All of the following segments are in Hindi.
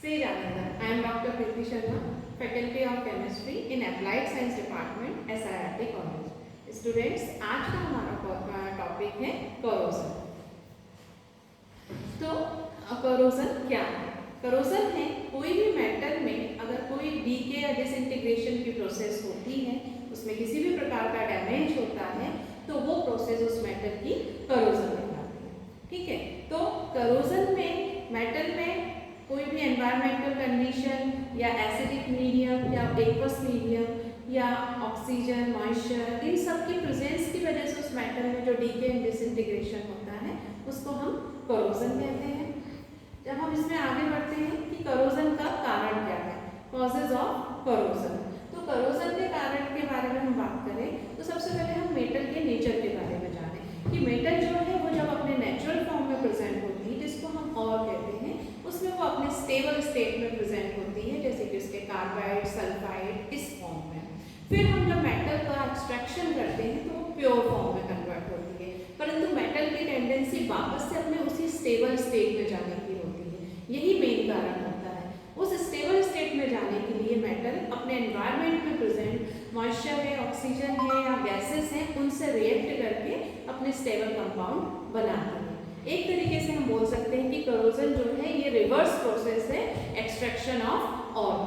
Say Ananda, I am Dr. Preeti Sharma, Faculty of Chemistry in Applied Science Department, SIRT College. Students, आज का हमारा टॉपिक है करोजन। तो करोजन क्या है? करोजन है कोई भी मेटल में अगर कोई डीके या डिसइंटीग्रेशन की प्रोसेस होती है, उसमें किसी भी प्रकार का डैमेज होता है, तो वो प्रोसेस उस मेटल की करोजन कहलाती है। ठीक है, तो करोजन में मेटल में कोई भी एनवायरमेंटल कंडीशन या एसिडिक मीडियम या एक्वस मीडियम या ऑक्सीजन, मॉइस्चर, इन सब की प्रेजेंस की वजह से उस मेटल में जो डीके एंड डिसइंटीग्रेशन होता है उसको हम करोजन कहते हैं। जब हम इसमें आगे बढ़ते हैं कि करोजन का कारण क्या है, कॉजेज ऑफ करोजन, तो करोजन के कारण के बारे में हम बात करें तो सबसे पहले हम मेटल के नेचर के बारे में जानें कि मेटल जो है वो जब अपने नेचुरल फॉर्म में प्रेजेंट होती है, जिसको हम और कहते हैं, उसमें वो अपने स्टेबल स्टेट में प्रेजेंट होती है, जैसे कि उसके कार्बाइड, सल्फाइड, इस फॉर्म में। फिर हम जब मेटल का एक्सट्रैक्शन करते हैं तो वो प्योर फॉर्म में कन्वर्ट होती है, परंतु मेटल की टेंडेंसी वापस से अपने उसी स्टेबल स्टेट में जाने की होती है। यही मेन कारण होता है। उस स्टेबल स्टेट में जाने के लिए मेटल अपने एनवायरनमेंट में प्रेजेंट मॉइस्चर है, ऑक्सीजन है या गैसेस हैं, उनसे रिएक्ट करके अपने स्टेबल कंपाउंड बनाते हैं। एक तरीके से हम बोल सकते हैं कि करोजन जो है ये रिवर्स प्रोसेस है एक्सट्रैक्शन ऑफ ऑर।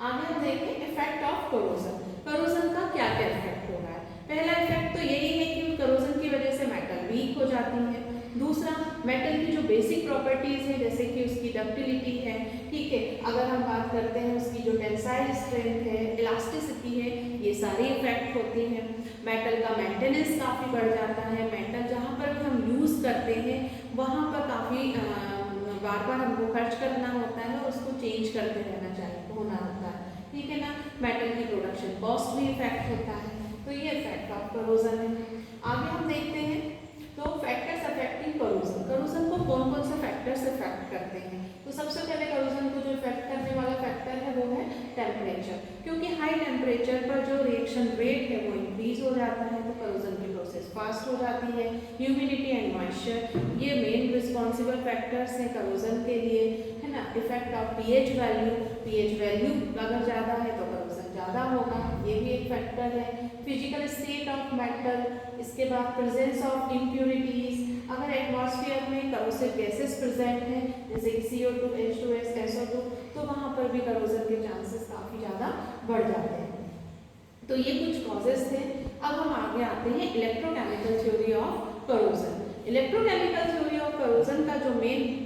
आगे हम देखें इफेक्ट ऑफ करोजन। करोजन का क्या क्या इफेक्ट हो रहा है? पहला इफेक्ट तो यही है कि करोजन की वजह से मेटल वीक हो जाती है। दूसरा, मेटल की जो बेसिक प्रॉपर्टीज है, जैसे कि उसकी डक्टिलिटी है, ठीक है, अगर हम बात करते हैं उसकी जो टेंसाइल स्ट्रेंथ है, इलास्टिसिटी है, ये सारी इफेक्ट होती हैं। मेटल का मेंटेनेंस काफ़ी बढ़ जाता है। मेटल जहाँ पर भी हम यूज़ करते हैं वहाँ पर काफ़ी बार बार हमको खर्च करना होता है और उसको चेंज करते रहना चाहिए होना होता है, ठीक है ना। मेटल की प्रोडक्शन कॉस्ट भी इफेक्ट होता है, तो ये इफेक्ट ऑफ करोजन है। आगे हम देखते हैं तो फैक्टर्स अफेक्टिंग करोजन। करोजन को कौन कौन से फैक्टर्स इफेक्ट करते हैं? तो सबसे पहले करोजन को जो इफेक्ट करने वाला फैक्टर है वो है टेम्परेचर, क्योंकि हाई टेम्परेचर पर जो रिएक्शन रेट है वो इंक्रीज हो जाता है, तो करोजन की प्रोसेस फास्ट हो जाती है। ह्यूमिडिटी एंड मॉइस्चर, ये मेन रिस्पॉन्सिबल फैक्टर्स हैं करोजन के लिए, है ना। Effect of pH value, pH value अगर ज़्यादा है तो करोजन ज़्यादा होगा, ये भी एक फैक्टर है। फिजिकल स्टेट ऑफ मेटल, इसके बाद प्रेजेंस ऑफ इम्प्यूरिटीज, अगर एटमॉस्फेयर में करोसिव गैसेस प्रेजेंट हैं जैसे कि CO2, H2S, SO2, तो वहाँ पर भी करोजन के चांसेस काफ़ी ज़्यादा बढ़ जाते हैं। तो ये कुछ कॉजेज थे। अब हम आगे आते हैं electrochemical theory of corrosion. Electrochemical theory of corrosion का जो मेन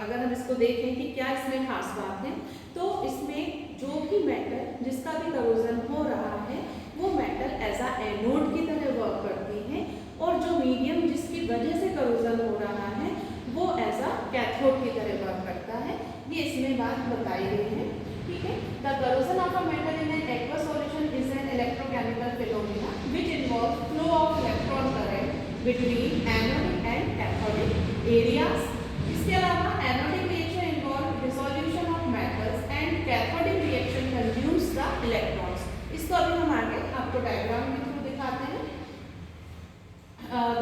अगर हम इसको देखें कि क्या इसमें खास बात है, तो इसमें जो भी मेटल जिसका भी करोजन हो रहा है वो मेटल एज अ एनोड की तरह वर्क करती है, और जो मीडियम जिसकी वजह से करोजन हो रहा है वो एज अ कैथोड की तरह वर्क करता है। ये इसमें बात बताई गई है, ठीक है। The corrosion of a metal in an aqueous solution is an electrochemical phenomena which involve flow of electron current between anode and cathodic areas. इसके अलावा anodic reaction involve dissolution of metals and cathodic reaction consumes the electrons. इसको अभी हम आगे आपको डायग्राम के थ्रू दिखाते हैं।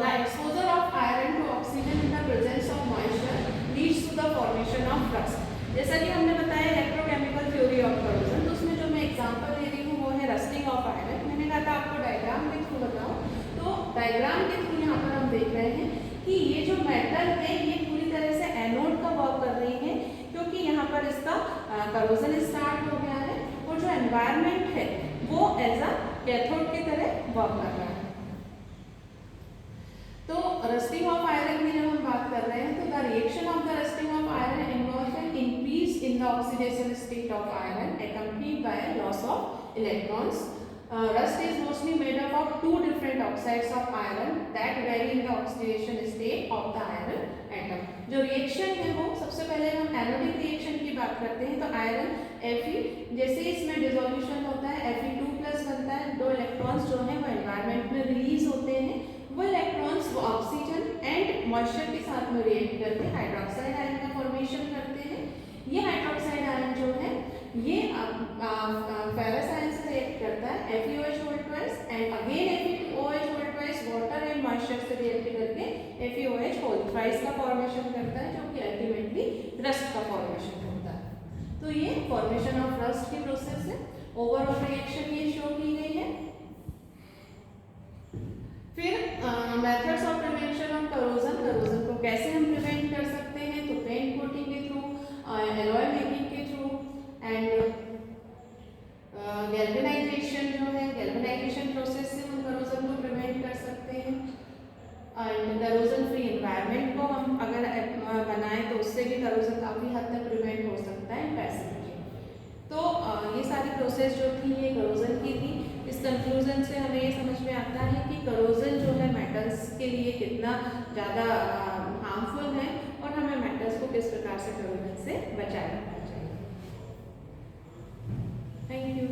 The exposure of iron to oxygen in the presence of moisture leads to the formation of rust। जैसा कि हमने बताया इलेक्ट्रोकेमिकल थ्योरी ऑफ करोजन, तो उसमें जो मैं एग्जांपल दे रही हूँ वो है रस्टिंग ऑफ आयरन। मैंने कहा था आपको डायग्राम के थ्रू बताओ, तो डायग्राम के थ्रू यहाँ पर हम देख रहे हैं कि ये जो मेटल है ये पूरी तरह से एनोड का वर्क कर रही है, क्योंकि यहाँ पर इसका करोजन स्टार्ट हो गया है, और जो एनवायरनमेंट है वो एज अ कैथोड की तरह वर्क कर रहा है। तो रस्टिंग ऑफ आयरन की जब हम बात कर रहे हैं तो the reaction of the rusting of iron involves an increase in the oxidation state of iron accompanied by loss of electrons. Rust is mostly made up of two different oxides of iron that vary in the oxidation state of the iron atom. जो रिएक्शन है वो सबसे पहले हम एनोडिक रिएक्शन की बात करते हैं, तो आयरन Fe, जैसे इसमें डिसोल्यूशन होता है Fe2+ बनता है, दो इलेक्ट्रॉन्स जो हैं वो एनवायरनमेंट में रिलीज होते हैं, वो इलेक्ट्रॉन्स वो ऑक्सीजन एंड मॉइस्चर के साथ में रिएक्ट करके हाइड्रोक्साइड आयन का फॉर्मेशन करते हैं। ये हाइड्रोक्साइड आयन जो है ये फेरस आयन से रिएक्ट करता है FeOH and again Fe2OH water and moisture से रिएक्ट करके FeOH का फॉर्मेशन करता है, जो कि फॉर्मेशन ऑफ रस्ट की प्रोसेस है। ओवरऑल रिएक्शन ये शो की गई है। फिर methods of prevention of corrosion, corrosion को कैसे हम प्रिवेंट कर सकते हैं, तो पेंट कोटिंग के थ्रू, एलॉय मेकिंग के थ्रू, एंड गैल्वेनाइजेशन जो है, गैल्वेनाइजेशन प्रोसेस से हम करोजन को प्रिवेंट कर सकते हैं। एंड करोजन फ्री एनवायरनमेंट को हम अगर बनाएं तो उससे भी करोजन काफ़ी हद तक प्रिवेंट हो सकता है पैसिवली। तो ये सारी प्रोसेस जो थी ये करोजन की थी। इस कंक्लूजन से हमें ये समझ में आता है कि करोजन जो है मेटल्स के लिए कितना ज़्यादा हार्मफुल है और हमें मेटल्स को किस प्रकार से करोजन से बचाया रखना चाहिए। Thank you.